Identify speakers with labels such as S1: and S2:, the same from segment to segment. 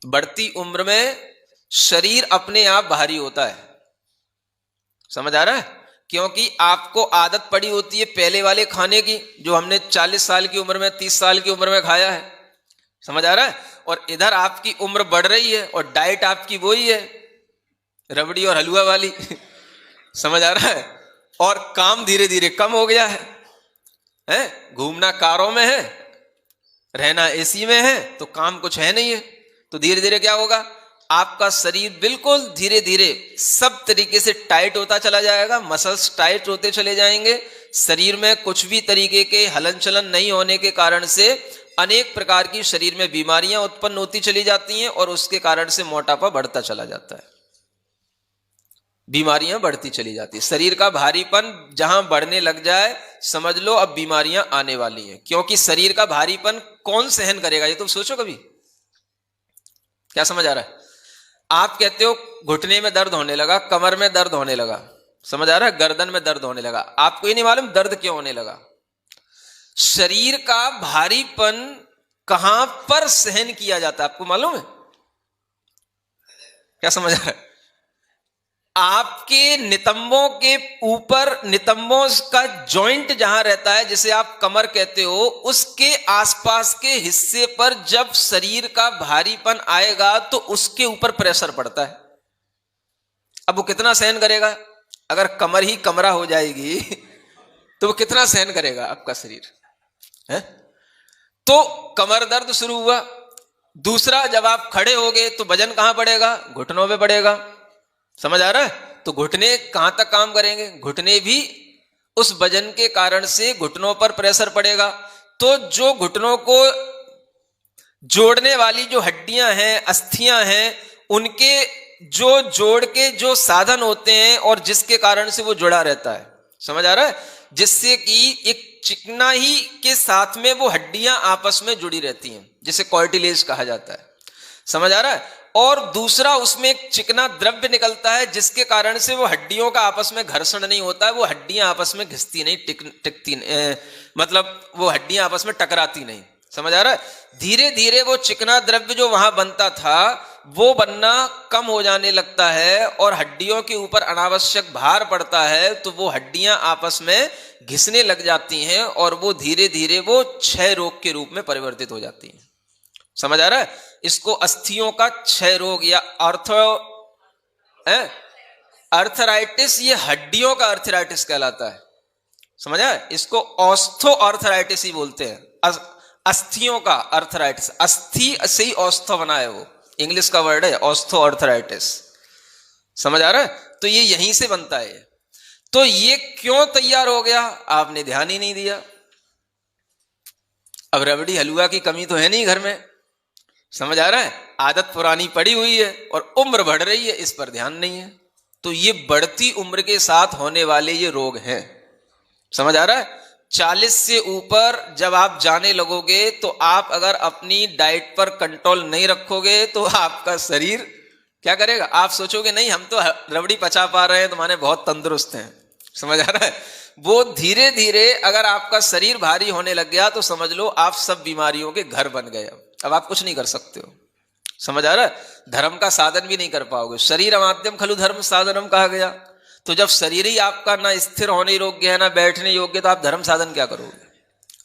S1: बढ़ती उम्र में शरीर अपने आप भारी होता है, समझ आ रहा है? क्योंकि आपको आदत पड़ी होती है पहले वाले खाने की, जो हमने 40 साल की उम्र में 30 साल की उम्र में खाया है, समझ आ रहा है? और इधर आपकी उम्र बढ़ रही है और डाइट आपकी वही है, रबड़ी और हलवा वाली समझ आ रहा है? और काम धीरे धीरे कम हो गया है? घूमना कारों में है, रहना एसी में है, तो काम कुछ है नहीं है। तो धीरे धीरे क्या होगा, आपका शरीर बिल्कुल धीरे धीरे सब तरीके से टाइट होता चला जाएगा, मसल्स टाइट होते चले जाएंगे, शरीर में कुछ भी तरीके के हलन चलन नहीं होने के कारण से अनेक प्रकार की शरीर में बीमारियां उत्पन्न होती चली जाती हैं और उसके कारण से मोटापा बढ़ता चला जाता है, बीमारियां बढ़ती चली जाती है। शरीर का भारीपन जहां बढ़ने लग जाए समझ लो अब बीमारियां आने वाली हैं, क्योंकि शरीर का भारीपन कौन सहन करेगा, ये तुम सोचो कभी। क्या समझ आ रहा है? आप कहते हो घुटने में दर्द होने लगा, कमर में दर्द होने लगा, समझ आ रहा है, गर्दन में दर्द होने लगा, आपको ये नहीं मालूम दर्द क्यों होने लगा। शरीर का भारीपन कहां पर सहन किया जाता है आपको मालूम है? क्या समझ आ रहा है? आपके नितंबों के ऊपर, नितंबों का जॉइंट जहां रहता है जिसे आप कमर कहते हो, उसके आसपास के हिस्से पर जब शरीर का भारीपन आएगा तो उसके ऊपर प्रेशर पड़ता है। अब वो कितना सहन करेगा? अगर कमर ही कमरा हो जाएगी तो वो कितना सहन करेगा आपका शरीर है? तो कमर दर्द शुरू हुआ। दूसरा, जब आप खड़े हो गए तो वजन कहां पड़ेगा? घुटनों पे पड़ेगा, समझ आ रहा है? तो घुटने कहां तक काम करेंगे? घुटने भी उस वजन के कारण से घुटनों पर प्रेशर पड़ेगा। तो जो घुटनों को जोड़ने वाली जो हड्डियां हैं, अस्थियां हैं, उनके जो जोड़ के जो साधन होते हैं और जिसके कारण से वो जुड़ा रहता है, समझ आ रहा है, जिससे कि एक चिकनाई के साथ में वो हड्डियां आपस में जुड़ी रहती हैं, जिसे कार्टिलेज कहा जाता है, समझ आ रहा है। और दूसरा, उसमें एक चिकना द्रव्य निकलता है जिसके कारण से वो हड्डियों का आपस में घर्षण नहीं होता है, वो हड्डियां आपस में घिसती नहीं, टिकती मतलब वो हड्डियां आपस में टकराती नहीं, समझ आ रहा है। धीरे धीरे वो चिकना द्रव्य जो वहां बनता था वो बनना कम हो जाने लगता है और हड्डियों के ऊपर अनावश्यक भार पड़ता है, तो वो हड्डियां आपस में घिसने लग जाती हैं और वो धीरे धीरे वो क्षय रोग के रूप में परिवर्तित हो जाती हैं, समझ आ रहा है? इसको अस्थियों का क्षय रोग या अर्थराइटिस, ये हड्डियों का अर्थराइटिस कहलाता है, समझ आया? इसको ऑस्थो अर्थराइटिस ही बोलते हैं, अस्थियों का अर्थराइटिस, अस्थि से ही ऑस्थो बना है, वो इंग्लिश का वर्ड है ऑस्थो अर्थराइटिस, समझ आ रहा है? तो ये यहीं से बनता है। तो ये क्यों तैयार हो गया आपने ध्यान ही नहीं दिया। अब रबड़ी हलवा की कमी तो है नहीं घर में, समझ आ रहा है, आदत पुरानी पड़ी हुई है और उम्र बढ़ रही है, इस पर ध्यान नहीं है। तो ये बढ़ती उम्र के साथ होने वाले ये रोग हैं, समझ आ रहा है। 40 से ऊपर जब आप जाने लगोगे तो आप अगर अपनी डाइट पर कंट्रोल नहीं रखोगे तो आपका शरीर क्या करेगा? आप सोचोगे नहीं हम तो रबड़ी पचा पा रहे हैं तो माने बहुत तंदुरुस्त हैं, समझ आ रहा है। वो धीरे धीरे अगर आपका शरीर भारी होने लग गया तो समझ लो आप सब बीमारियों के घर बन गए। अब आप कुछ नहीं कर सकते हो, समझ आ रहा है। धर्म का साधन भी नहीं कर पाओगे। शरीर माध्यम खलु धर्म साधनम कहा गया। तो जब शरीर ही आपका ना स्थिर होने योग्य है ना बैठने योग्य, तो आप धर्म साधन क्या करोगे,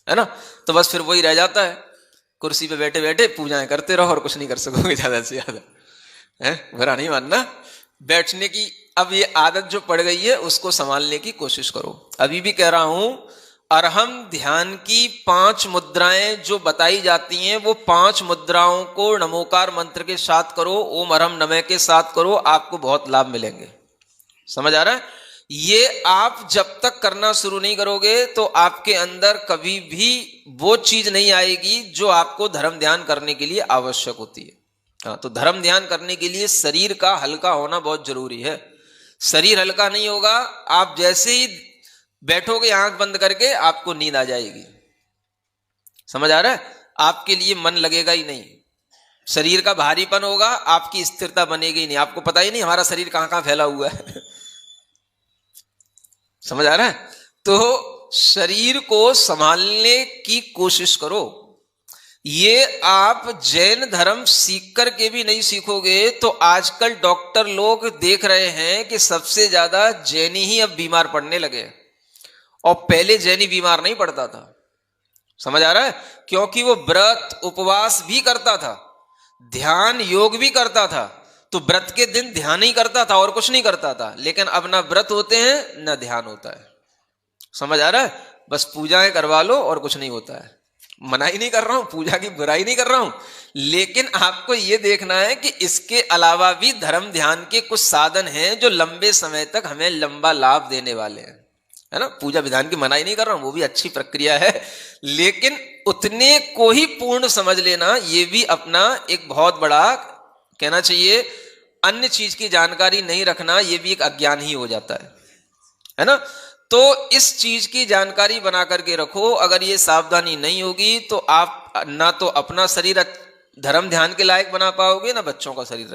S1: है ना। तो बस फिर वही रह जाता है, कुर्सी पे बैठे बैठे पूजाएं करते रहो और कुछ नहीं कर सकोगे ज्यादा से ज्यादा, है। बुरा नहीं मानना, बैठने की अब ये आदत जो पड़ गई है उसको संभालने की कोशिश करो। अभी भी कह रहा हूं, अरहम ध्यान की 5 मुद्राएं जो बताई जाती हैं वो 5 मुद्राओं को नमोकार मंत्र के साथ करो, ओम अरहम नमः के साथ करो, आपको बहुत लाभ मिलेंगे, समझ आ रहा है। ये आप जब तक करना शुरू नहीं करोगे तो आपके अंदर कभी भी वो चीज नहीं आएगी जो आपको धर्म ध्यान करने के लिए आवश्यक होती है। हाँ, तो धर्म ध्यान करने के लिए शरीर का हल्का होना बहुत जरूरी है। शरीर हल्का नहीं होगा, आप जैसे ही बैठोगे आंख बंद करके आपको नींद आ जाएगी, समझ आ रहा है। आपके लिए मन लगेगा ही नहीं, शरीर का भारीपन होगा, आपकी स्थिरता बनेगी ही नहीं, आपको पता ही नहीं हमारा शरीर कहां कहां फैला हुआ है समझ आ रहा है। तो शरीर को संभालने की कोशिश करो। ये आप जैन धर्म सीख कर के भी नहीं सीखोगे। तो आजकल डॉक्टर लोग देख रहे हैं कि सबसे ज्यादा जैनी ही अब बीमार पड़ने लगे, और पहले जैनी बीमार नहीं पड़ता था। समझ आ रहा है? क्योंकि वो व्रत उपवास भी करता था, ध्यान योग भी करता था। तो व्रत के दिन ध्यान ही करता था और कुछ नहीं करता था। लेकिन अब ना व्रत होते हैं ना ध्यान होता है। समझ आ रहा है? बस पूजाएं करवा लो और कुछ नहीं होता है। मना ही नहीं कर रहा हूं, पूजा की बुराई नहीं कर रहा हूं, लेकिन आपको यह देखना है कि इसके अलावा भी धर्म ध्यान के कुछ साधन हैं जो लंबे समय तक हमें लंबा लाभ देने वाले हैं, है ना। पूजा विधान की मनाही नहीं कर रहा हूं, वो भी अच्छी प्रक्रिया है, लेकिन उतने को ही पूर्ण समझ लेना ये भी अपना एक बहुत बड़ा, कहना चाहिए, अन्य चीज की जानकारी नहीं रखना ये भी एक अज्ञान ही हो जाता है ना। तो इस चीज की जानकारी बना करके रखो। अगर ये सावधानी नहीं होगी तो आप ना तो अपना शरीर धर्म ध्यान के लायक बना पाओगे, ना बच्चों का शरीर